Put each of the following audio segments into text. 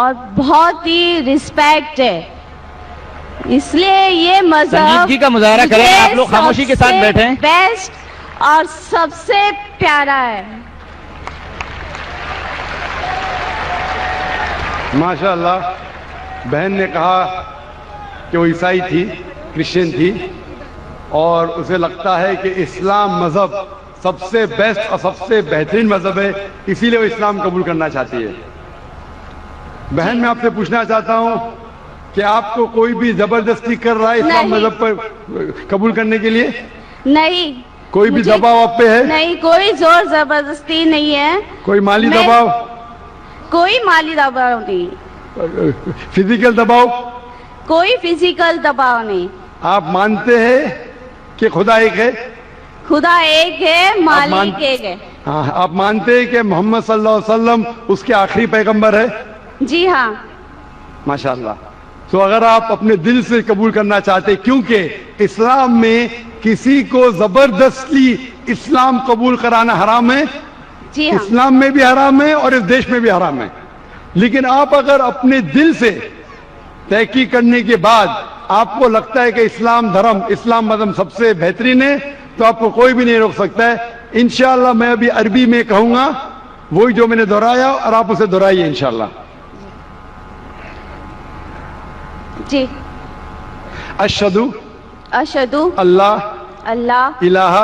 اور بہت ہی رسپیکٹ ہے، اس لیے یہ مذہب سنجیدگی کا مظاہرہ کریں، مجھے آپ لوگ خاموشی کے ساتھ سب سے بیٹھیں۔ بیسٹ اور سب سے پیارا ہے۔ ماشاء اللہ، بہن نے کہا کہ وہ عیسائی تھی، کرسچن تھی، اور اسے لگتا ہے کہ اسلام مذہب سب سے بیسٹ اور سب سے بہترین مذہب ہے، اسی لیے وہ اسلام قبول کرنا چاہتی ہے۔ بہن، میں آپ سے پوچھنا چاہتا ہوں کہ آپ کو کوئی بھی زبردستی کر رہا ہے اسلام نہیں۔ مذہب پر قبول کرنے کے لیے؟ نہیں، کوئی بھی مجھے- دباؤ آپ پہ ہے؟ نہیں، کوئی زور زبردستی نہیں ہے، کوئی مالی میں- دباؤ، کوئی مالی دباؤ نہیں، فزیکل دباؤ؟ کوئی فزیکل دباؤ نہیں۔ آپ مانتے ہیں کہ خدا ایک ہے؟ خدا ایک ہے، مالک ایک ہے۔ ہاں، آپ مانتے ہیں کہ محمد صلی اللہ علیہ وسلم اس کے آخری پیغمبر ہے؟ جی ہاں۔ ماشاءاللہ۔ تو اگر آپ اپنے دل سے قبول کرنا چاہتے، کیونکہ اسلام میں کسی کو زبردستی اسلام قبول کرانا حرام ہے، جی ہاں۔ اسلام میں بھی حرام ہے اور اس دیش میں بھی حرام ہے، لیکن آپ اگر اپنے دل سے تحقیق کرنے کے بعد آپ کو لگتا ہے کہ اسلام دھرم، اسلام مذہب سب سے بہترین ہے، تو آپ کو کوئی بھی نہیں روک سکتا ہے۔ انشاءاللہ میں ابھی عربی میں کہوں گا وہی جو میں نے دہرایا، اور آپ اسے دہرائیے انشاءاللہ۔ جی۔ اشہد اشہد اللہ اللہ الہ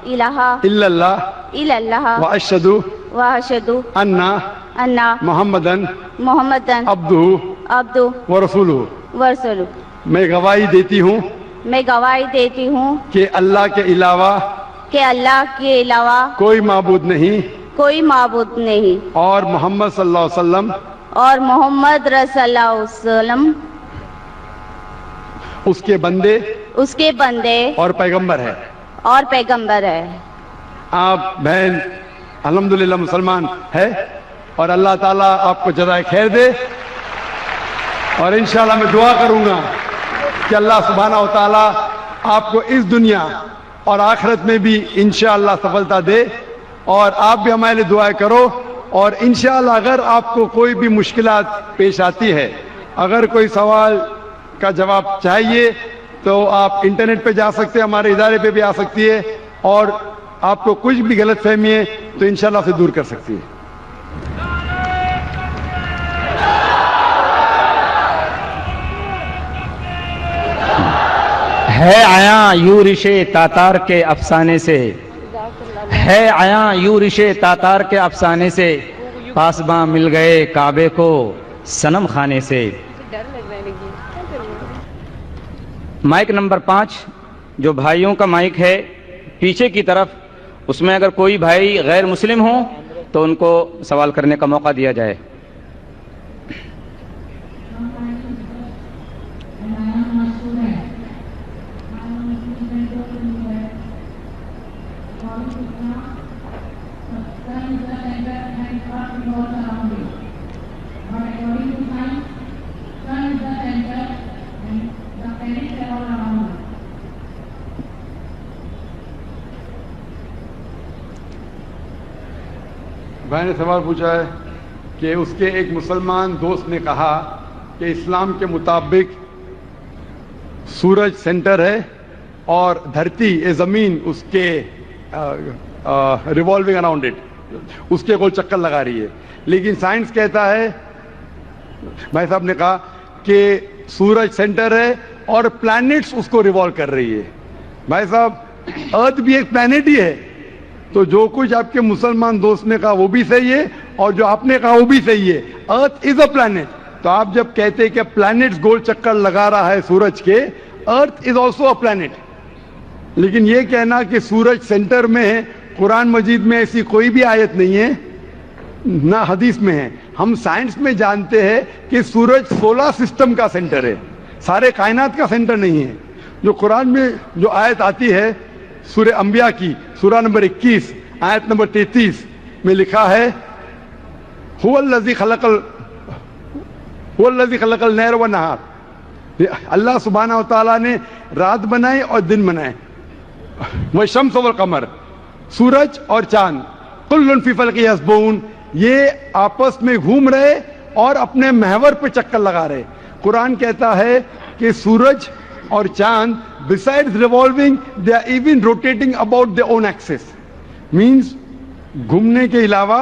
الہ الا اللہ الا اللہ واشہد واشہد ان ان محمدن محمدن عبدہ عبدہ ورسولہ۔ ورسولہ۔ میں گواہی دیتی ہوں میں گواہی دیتی ہوں کہ اللہ کے علاوہ کہ اللہ کے علاوہ کوئی معبود نہیں، کوئی معبود نہیں، اور محمد صلی اللہ علیہ وسلم اور محمد رسول اللہ علیہ وسلم اس کے بندے اس کے بندے اور پیغمبر ہے۔ اور پیغمبر ہے۔ آپ بہن الحمدللہ مسلمان ہے، اور اللہ تعالیٰ آپ کو جزائے خیر دے، اور انشاءاللہ میں دعا کروں گا کہ اللہ سبحانہ و تعالیٰ آپ کو اس دنیا اور آخرت میں بھی انشاءاللہ سفلتا دے، اور آپ بھی ہمارے لیے دعائیں کرو، اور انشاءاللہ اگر آپ کو کوئی بھی مشکلات پیش آتی ہے، اگر کوئی سوال کا جواب چاہیے، تو آپ انٹرنیٹ پہ جا سکتے ہیں، ہمارے ادارے پہ بھی آ سکتی ہے، اور آپ کو کچھ بھی غلط فہمی ہے تو انشاءاللہ اسے دور کر سکتی ہے۔ ہے آیا یوں رشے تاتار کے افسانے سے، ہے آیا یوں رشے تاتار کے افسانے سے، پاسباں مل گئے کعبے کو صنم خانے سے۔ مائک نمبر 5 جو بھائیوں کا مائک ہے پیچھے کی طرف، اس میں اگر کوئی بھائی غیر مسلم ہو تو ان کو سوال کرنے کا موقع دیا جائے۔ بھائی نے سوال پوچھا ہے کہ اس کے ایک مسلمان دوست نے کہا کہ اسلام کے مطابق سورج سینٹر ہے اور دھرتی زمین اس کے ریوالونگ اراؤنڈ اٹ، اس کے گول چکر لگا رہی ہے، لیکن سائنس کہتا ہے، بھائی صاحب نے کہا کہ سورج سینٹر ہے اور پلانٹس اس کو ریوالو کر رہی ہے۔ بھائی صاحب ارتھ بھی ایک پلانٹ ہی ہے، تو جو کچھ آپ کے مسلمان دوست نے کہا وہ بھی صحیح ہے، اور جو آپ نے کہا وہ بھی صحیح ہے۔ ارتھ از اے پلانٹ، تو آپ جب کہتے کہ پلانٹس گول چکر لگا رہا ہے سورج کے، ارتھ از آلسو اے پلانٹ، لیکن یہ کہنا کہ سورج سینٹر میں ہے، قرآن مجید میں ایسی کوئی بھی آیت نہیں ہے، نہ حدیث میں ہے۔ ہم سائنس میں جانتے ہیں کہ سورج سولر سسٹم کا سینٹر ہے، سارے کائنات کا سینٹر نہیں ہے۔ جو قرآن میں جو آیت آتی ہے سورہ انبیاء کی سورہ نمبر 21 آیت نمبر 33 میں لکھا ہے هو الذی خلق اللیل والنہار، اللہ سبحانہ و تعالیٰ نے رات بنائے اور دن بنائے، والشمس والقمر، سورج اور چاند، کل فی فلک یسبحون، یہ آپس میں گھوم رہے اور اپنے محور پہ چکر لگا رہے. قرآن کہتا ہے کہ سورج اور چاند besides revolving they are even rotating about their own axis. means گھومنے کے علاوہ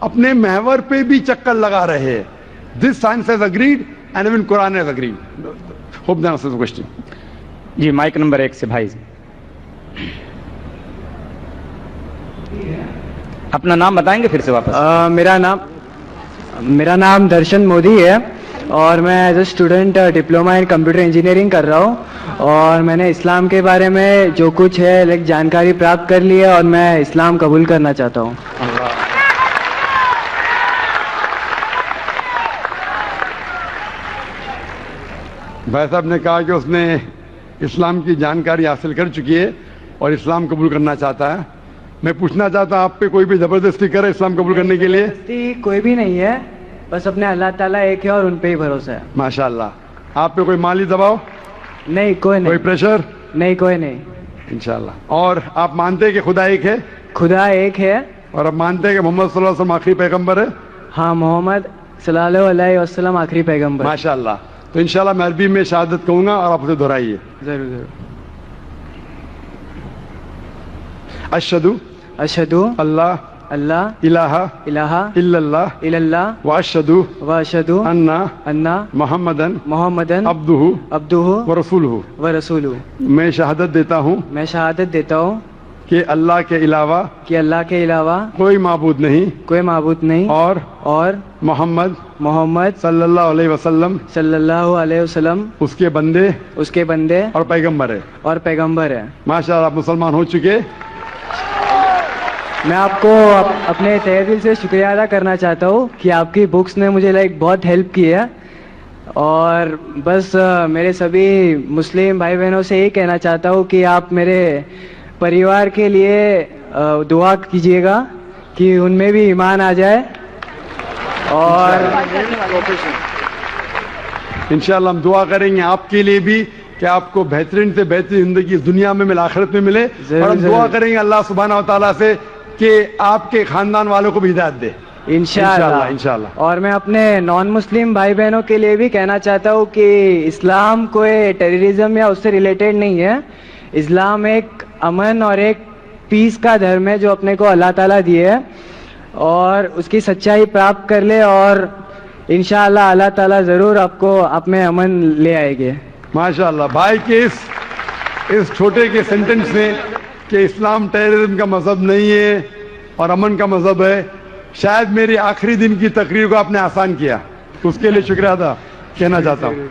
اپنے محور پہ بھی چکر لگا رہے ہیں. This science has agreed and even Quran has agreed. Hope that answers the question. جی مائک نمبر 1 سے بھائی اپنا نام بتائیں گے پھر سے واپس. میرا نام درشن مودی ہے اور میں as a student diploma in computer engineering کر رہا ہوں, اور میں نے اسلام کے بارے میں جو کچھ ہے جانکاری پراپت کر لی ہے اور میں اسلام قبول کرنا چاہتا ہوں. بھائی صاحب نے کہا کہ اس نے اسلام کی جانکاری حاصل کر چکی ہے اور اسلام قبول کرنا چاہتا ہے. میں پوچھنا چاہتا ہوں آپ پہ کوئی بھی زبردستی کرے اسلام قبول کرنے کے لیے؟ زبردستی کوئی بھی نہیں ہے, بس اپنے اللہ تعالیٰ ایک ہے اور ان پہ ہی بھروسہ ہے. ماشاء اللہ. آپ پہ کوئی مالی دباؤ نہیں؟ کوئی نہیں. کوئی پریشر نہیں, کوئی نہیں. انشاءاللہ. اور آپ مانتے ہیں کہ خدا ایک ہے؟ خدا ایک ہے. اور آپ مانتے ہیں کہ محمد صلی اللہ علیہ وسلم آخری پیغمبر ہے؟ ہاں, محمد صلی اللہ علیہ وسلم آخری پیغمبر. ماشاء اللہ. تو انشاءاللہ میں عربی میں شہادت کہوں گا اور آپ اسے دہرائیے. ضرور ضرور. اشہدو اشہدو اللہ اللہ الہ الہ الا اللہ الا اللہ واشہدو واشہدو ان محمدن محمدن عبدہ عبدہ ورسولہ. ورسولہ. میں شہادت دیتا ہوں میں شہادت دیتا ہوں کہ اللہ کے علاوہ کہ اللہ کے علاوہ کوئی معبود نہیں کوئی معبود نہیں, اور محمد صلی اللہ علیہ وسلم صلی اللہ علیہ وسلم اس کے بندے اور پیغمبر ہے. ماشاء اللہ. آپ مسلمان ہو چکے. میں آپ کو اپنے تہہ دل سے شکریہ ادا کرنا چاہتا ہوں کہ آپ کی بکس نے مجھے بہت ہیلپ کی ہے, اور بس میرے سبھی مسلم بھائی بہنوں سے یہی کہنا چاہتا ہوں کہ آپ میرے پریوار کے لیے دعا کیجیے گا کہ ان میں بھی ایمان آ جائے, اور انشاءاللہ ہم دعا کریں گے آپ کے لیے بھی کہ آپ کو بہترین سے بہترین زندگی اس دنیا میں آخرت میں ملے. اور ہم دعا کریں گے اللہ سبحانہ و تعالیٰ سے کہ آپ کے خاندان والوں کو بھی ہدایت دے انشاءاللہ. اور میں اپنے نان مسلم بھائی بہنوں کے لیے بھی کہنا چاہتا ہوں کہ اسلام کوئی ٹیررزم یا اس سے ریلیٹڈ نہیں ہے. اسلام ایک امن اور ایک پیس کا دھرم ہے جو اپنے کو اللہ تعالیٰ دیے ہے, اور اس کی سچائی پراپت کر لے اور انشاءاللہ اللہ تعالیٰ ضرور آپ میں امن لے آئے گے. ماشاءاللہ. بھائی کے اس چھوٹے کے سینٹنس میں کہ اسلام ٹیررزم کا مذہب نہیں ہے اور امن کا مذہب ہے, شاید میری آخری دن کی تقریر کو آپ نے آسان کیا, اس کے لیے شکریہ ادا کہنا چاہتا ہوں.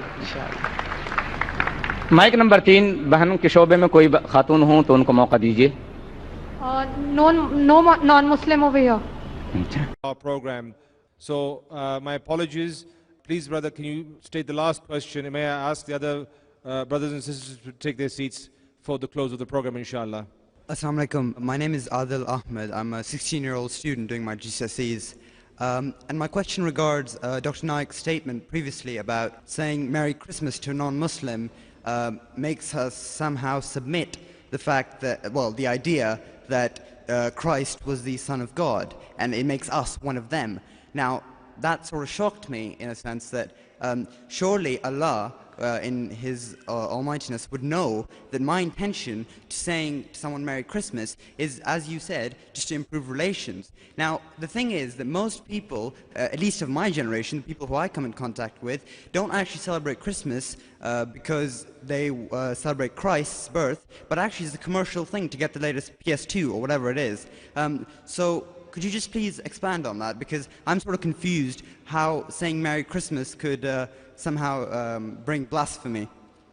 مائک نمبر 3 بہن کے شعبے میں کوئی خاتون ہوں تو ان کو موقع دیجیے. Non-Muslim over here. Our program. So my apologies. Please, brother, can you state the last question? And may I ask the other brothers and sisters to take their seats for the close of the program, inshallah. Assalamu alaikum. My name is Adil Ahmed. I'm a 16-year-old student doing my GCSEs. And my question regards Dr. Naik's statement previously about saying Merry Christmas to a non-Muslim makes us somehow submit the fact that, well, the idea that Christ was the Son of God, and it makes us one of them. Now, that sort of shocked me in a sense that surely Allah in His Almightiness would know that my intention to saying to someone Merry Christmas is, as you said, just to improve relations. Now, the thing is that most people, at least of my generation, people who I come in contact with, don't actually celebrate Christmas because they celebrate Christ's birth, but actually it's a commercial thing to get the latest PS2 or whatever it is. So could you just please expand on that? Because I'm sort of confused how saying Merry Christmas could somehow bring blasphemy.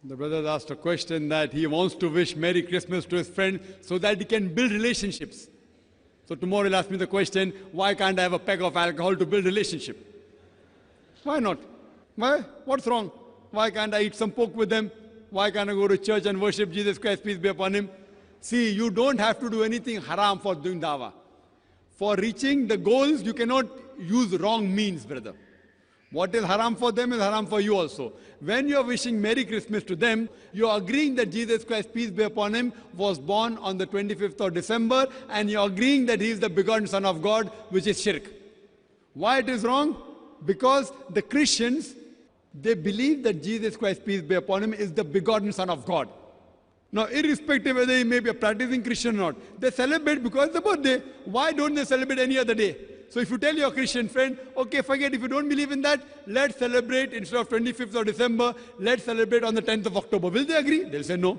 The brother asked a question that he wants to wish Merry Christmas to his friend so that he can build relationships. So tomorrow he'll ask me the question, why can't I have a peg of alcohol to build relationship? Why not? Why? What's wrong? Why can't I eat some pork with them? Why can't I go to church and worship Jesus Christ, peace be upon him? See, you don't have to do anything haram for doing dawah. For reaching the goals, you cannot use wrong means, brother. What is haram for them is haram for you also. When you are wishing Merry Christmas to them, you are agreeing that Jesus Christ, peace be upon him, was born on the 25th of December, and you are agreeing that he is the begotten Son of God, which is shirk. Why it is wrong? Because the Christians, they believe that Jesus Christ, peace be upon him, is the begotten Son of God. Now, irrespective whether he may be a practicing Christian or not, they celebrate because it's the birthday. Why don't they celebrate any other day? So if you tell your Christian friend, okay, forget, if you don't believe in that, let's celebrate instead of 25th of December, let's celebrate on the 10th of October. Will they agree? They'll say no.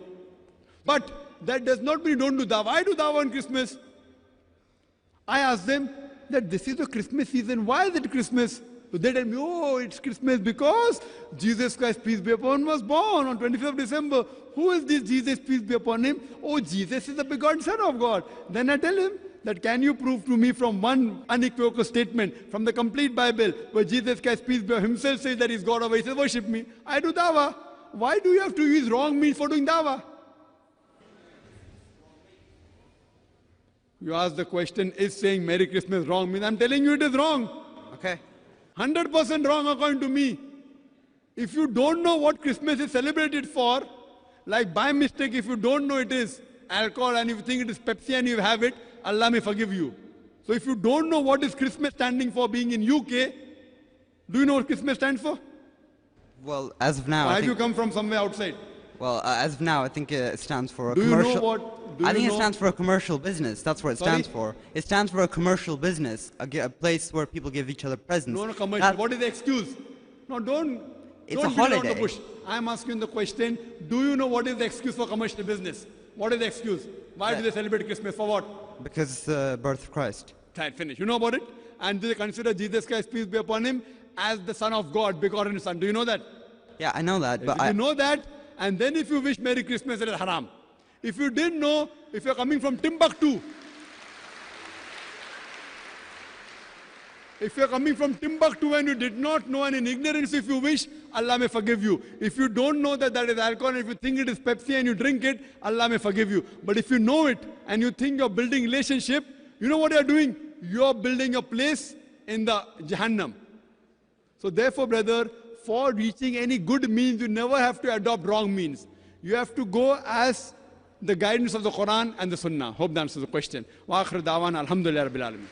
But that does not mean don't do dawah. I do dawah on Christmas. I ask them that this is the Christmas season. Why is it Christmas? So they tell me, oh, it's Christmas because Jesus Christ, peace be upon him, was born on 25th of December. Who is this Jesus, peace be upon him? Oh, Jesus is the begotten Son of God. Then I tell him that can you prove to me from one unequivocal statement from the complete Bible where Jesus Christ, peace be upon him, himself says that he's God, or he says worship me. I do dawah. Why do you have to use wrong means for doing dawah? You ask the question, is saying Merry Christmas wrong means? I'm telling you it is wrong. Okay. 100% wrong according to me. If you don't know what Christmas is celebrated for, like by mistake, if you don't know it is alcohol and if you think it is Pepsi and you have it, Allah may forgive you. So if you don't know what is Christmas standing for being in UK, do you know what Christmas stands for? Well, as of now, Or I have think, you come from somewhere outside? well, as of now, I think it stands for a Do you know commercial. what- do I you think it know- stands for a commercial business. That's what it Sorry? stands for. It stands for a commercial business, a place where people give each other presents. No, commercial. That- What is the excuse? No, don't. It's don't a beat around holiday. the bush. I'm asking the question, do you know what is the excuse for commercial business? What is the excuse? Why do they celebrate Christmas? For what? Because it's the birth of Christ. Right, finish. You know about it? And they consider Jesus Christ, peace be upon him, as the Son of God, begotten Son. Do you know that? Yeah, I know that, but If you know that, and then if you wish Merry Christmas, it is haram. If you didn't know, if you're coming from Timbuktu, if you're coming from Timbuktu and you did not know and in ignorance, if you wish, Allah may forgive you. If you don't know that that is alcohol, if you think it is Pepsi and you drink it, Allah may forgive you. But if you know it and you think you're building relationship, you know what you're doing? You're building a place in the Jahannam. So therefore, brother, for reaching any good means, you never have to adopt wrong means. You have to go as the guidance of the Quran and the Sunnah. Hope that answers the question. Wa akhir da'wana alhamdulillah rabbil alamin.